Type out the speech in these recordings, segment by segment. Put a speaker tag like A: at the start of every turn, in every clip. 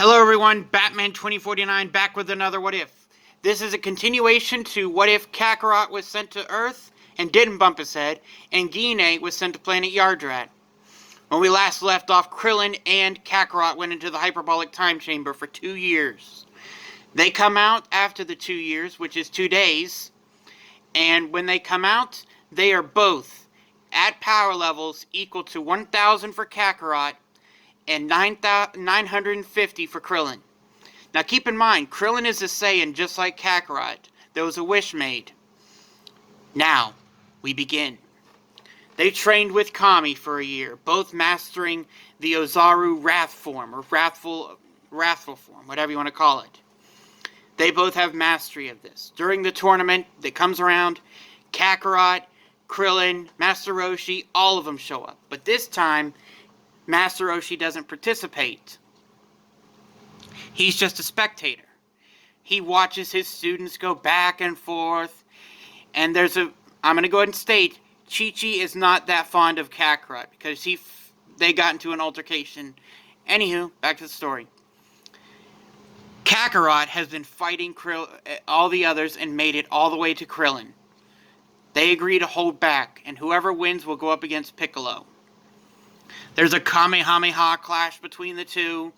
A: Hello everyone, Batman 2049 back with another What If. This is a continuation to What If Kakarot was sent to Earth and didn't bump his head, and ginr was sent to Planet Yardrat. When we last left off, Krillin and Kakarot went into the hyperbolic time chamber for 2 years. They come out after the 2 years, which is 2 days, and when they come out, they are both at power levels equal to 1,000 for Kakarot and 950 for Krillin. Now keep in mind, Krillin is a Saiyan just like Kakarot. There was a wish made. Now, we begin. They trained with Kami for a year, both mastering the Ozaru Wrath form, or wrathful form, whatever you want to call it. They both have mastery of this. During the tournament that comes around, Kakarot, Krillin, Master Roshi, all of them show up. But this time, Master Roshi doesn't participate. He's just a spectator. He watches his students go back and forth. And I'm going to go ahead and state, Chi-Chi is not that fond of Kakarot because they got into an altercation. Anywho, back to the story. Kakarot has been fighting all the others and made it all the way to Krillin. They agree to hold back, and whoever wins will go up against Piccolo. There's a Kamehameha clash between the two,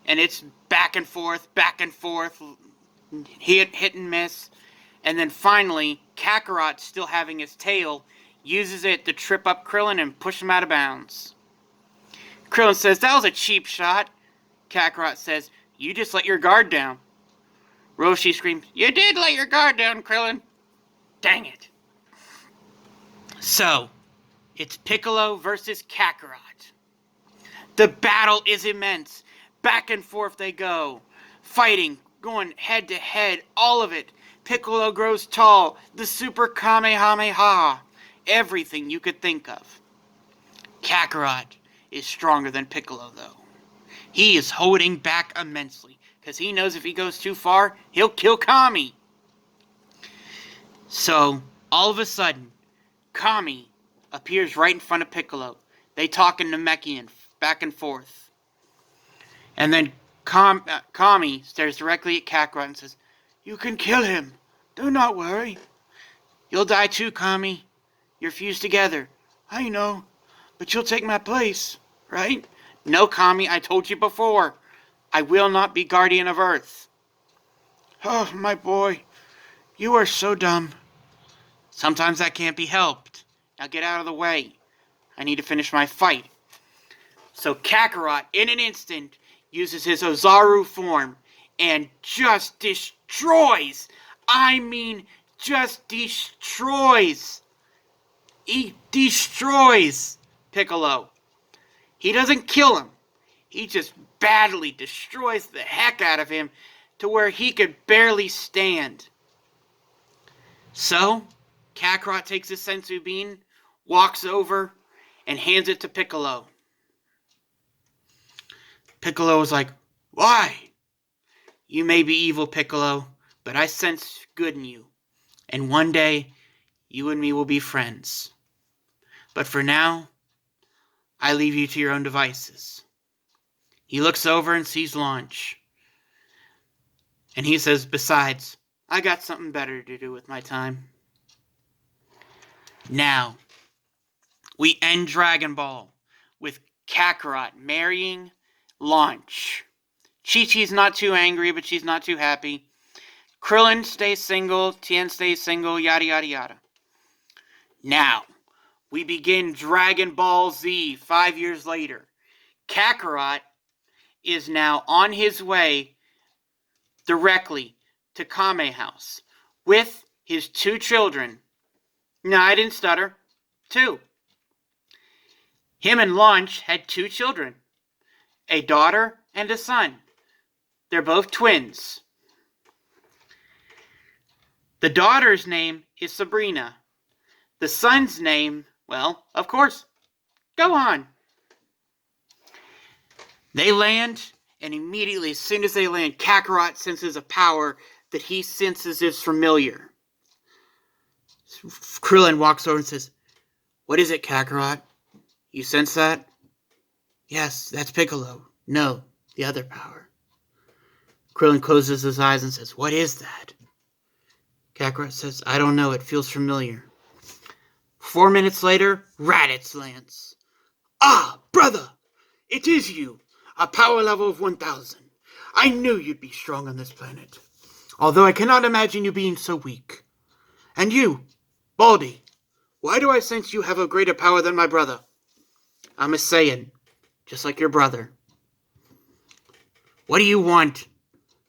A: and it's back and forth, hit and miss. And then finally, Kakarot, still having his tail, uses it to trip up Krillin and push him out of bounds. Krillin says, "That was a cheap shot." Kakarot says, "You just let your guard down." Roshi screams, "You did let your guard down, Krillin." Dang it. So, it's Piccolo versus Kakarot. The battle is immense. Back and forth they go. Fighting, going head to head, all of it. Piccolo grows tall. The Super Kamehameha. Everything you could think of. Kakarot is stronger than Piccolo, though. He is holding back immensely, because he knows if he goes too far, he'll kill Kami. So, all of a sudden, Kami appears right in front of Piccolo. They talk in Namekian, back and forth. And then Kami stares directly at Kakarot and says, "You can kill him. Do not worry." "You'll die too, Kami. You're fused together." "I know, but you'll take my place, right?" "No, Kami, I told you before. I will not be Guardian of Earth." "Oh, my boy, you are so dumb." "Sometimes that can't be helped. Now get out of the way. I need to finish my fight." So Kakarot, in an instant, uses his Ozaru form and just destroys. I mean, just destroys. He destroys Piccolo. He doesn't kill him. He just badly destroys the heck out of him to where he could barely stand. So, Kakarot takes his senzu bean, walks over, and hands it to Piccolo. Piccolo is like, "Why?" "You may be evil, Piccolo, but I sense good in you. And one day, you and me will be friends. But for now, I leave you to your own devices." He looks over and sees Launch. And he says, "Besides, I got something better to do with my time." Now, we end Dragon Ball with Kakarot marrying Launch. Chi-Chi's not too angry, but she's not too happy. Krillin stays single, Tien stays single, yada yada yada. Now, we begin Dragon Ball Z 5 years later. Kakarot is now on his way directly to Kame House with his 2 children. No, I didn't stutter. 2. Him and Launch had 2 children. A daughter and a son. They're both twins. The daughter's name is Sabrina. The son's name, well, of course, Gohan. They land, and immediately, as soon as they land, Kakarot senses a power that he senses is familiar. Krillin walks over and says, "What is it, Kakarot? You sense that?" "Yes, that's Piccolo." "No, the other power." Krillin closes his eyes and says, "What is that?" Kakarot says, "I don't know. It feels familiar." 4 minutes later, Raditz lands. "Ah, brother! It is you! A power level of 1,000. I knew you'd be strong on this planet. Although I cannot imagine you being so weak. And you, Baldy, why do I sense you have a greater power than my brother? I'm a Saiyan, just like your brother. What do you want?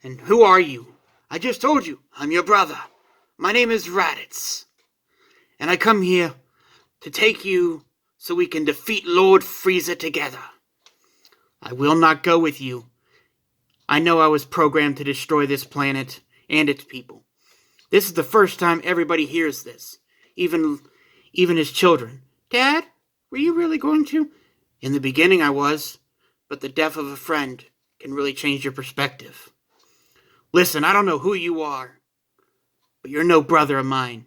A: And who are you?" "I just told you, I'm your brother. My name is Raditz. And I come here to take you so we can defeat Lord Frieza together. I will not go with you. I know I was programmed to destroy this planet and its people. This is the first time everybody hears this, even his children. Dad, were you really going to?" "In the beginning I was, but the death of a friend can really change your perspective. Listen, I don't know who you are, but you're no brother of mine.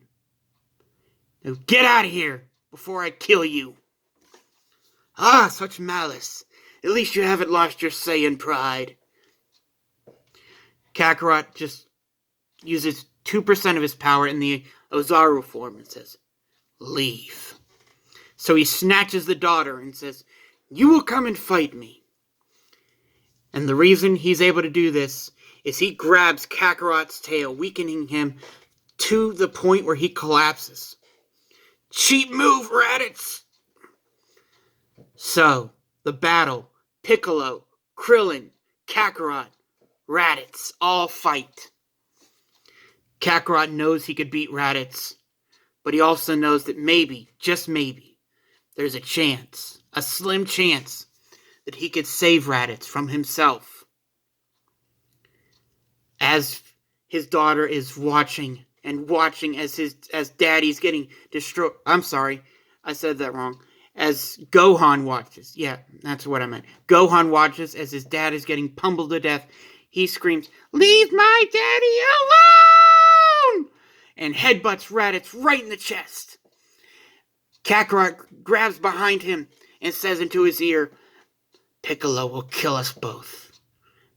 A: Now get out of here before I kill you." "Ah, such malice. At least you haven't lost your Saiyan pride." Kakarot just uses 2% of his power in the Ozaru form and says, "Leave." So he snatches the daughter and says, "You will come and fight me." And the reason he's able to do this is he grabs Kakarot's tail, weakening him to the point where he collapses. "Cheap move, Raditz!" So, the battle, Piccolo, Krillin, Kakarot, Raditz all fight. Kakarot knows he could beat Raditz, but he also knows that maybe, just maybe, there's a chance, a slim chance, that he could save Raditz from himself. As his daughter is watching as daddy's getting destroyed. I'm sorry, I said that wrong. As Gohan watches. Yeah, that's what I meant. Gohan watches as his dad is getting pummeled to death. He screams, "Leave my daddy alone!" and headbutts Raditz right in the chest. Kakarot grabs behind him and says into his ear, "Piccolo will kill us both.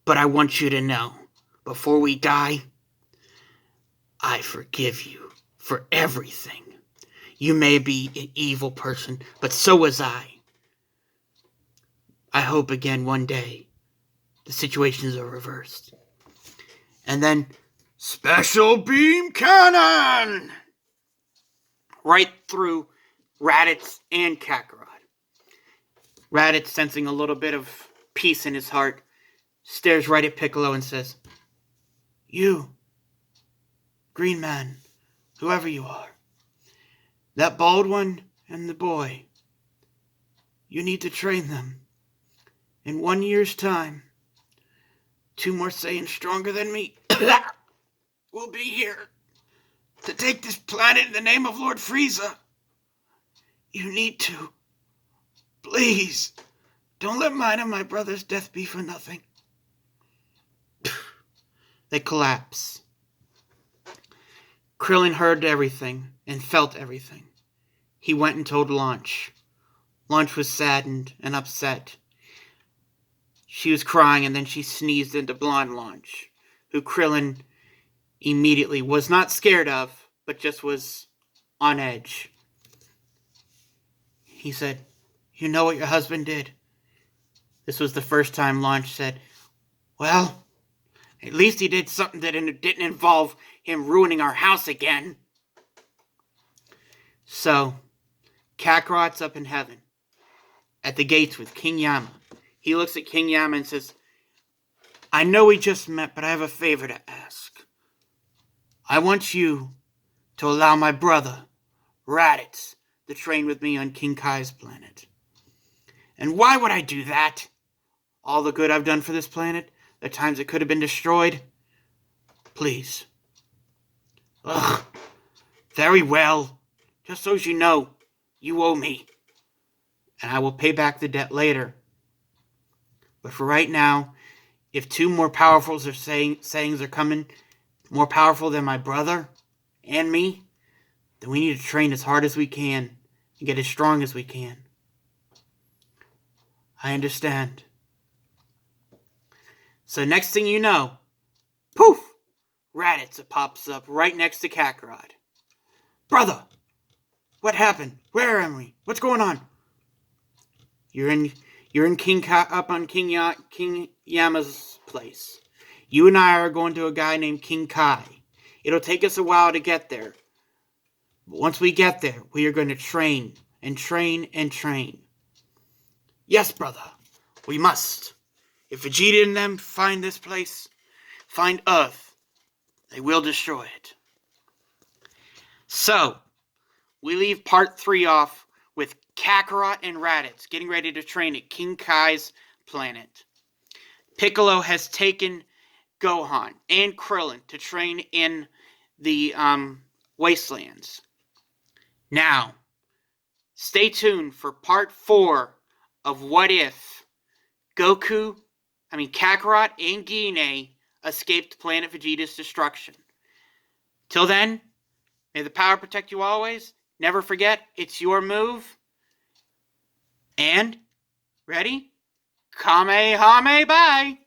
A: But I want you to know, before we die, I forgive you for everything. You may be an evil person, but so was I. I hope again one day the situations are reversed." And then, special beam cannon! Right through Raditz and Kakarot. Raditz, sensing a little bit of peace in his heart, stares right at Piccolo and says, "You, Green Man, whoever you are, that bald one and the boy, you need to train them. In 1 year's time, 2 more Saiyans stronger than me will be here to take this planet in the name of Lord Frieza. You need to. Please, don't let mine and my brother's death be for nothing." They collapse. Krillin heard everything and felt everything. He went and told Launch. Launch was saddened and upset. She was crying, and then she sneezed into blonde Launch, who Krillin immediately was not scared of, but just was on edge. He said, "You know what your husband did?" This was the first time Launch said, "Well, at least he did something that didn't involve him ruining our house again." So, Kakarot's up in heaven, at the gates with King Yama. He looks at King Yama and says, "I know we just met, but I have a favor to ask. I want you to allow my brother, Raditz, to train with me on King Kai's planet." "And why would I do that? All the good I've done for this planet, the times it could have been destroyed? Please." "Ugh, very well. Just so you know, you owe me. And I will pay back the debt later. But for right now, if 2 more powerfuls are sayings are coming, more powerful than my brother and me, then we need to train as hard as we can and get as strong as we can." "I understand." So next thing you know, Raditz pops up right next to Kakarot. Brother! What happened? Where am we? What's going on? You're in up on King Yama's place. You and I are going to a guy named King Kai. It'll take us a while to get there. But once we get there, we are going to train and train and train. Yes, brother, we must. If Vegeta and them find this place, find Earth, they will destroy it. So, we leave part 3 off with Kakarot and Raditz getting ready to train at King Kai's planet. Piccolo has taken Gohan and Krillin to train in the wastelands. Now, stay tuned for part 4 of What If Kakarot and ginr escaped Planet Vegeta's destruction. Till then, may the power protect you always. Never forget, it's your move. And, ready? Kamehameha, bye!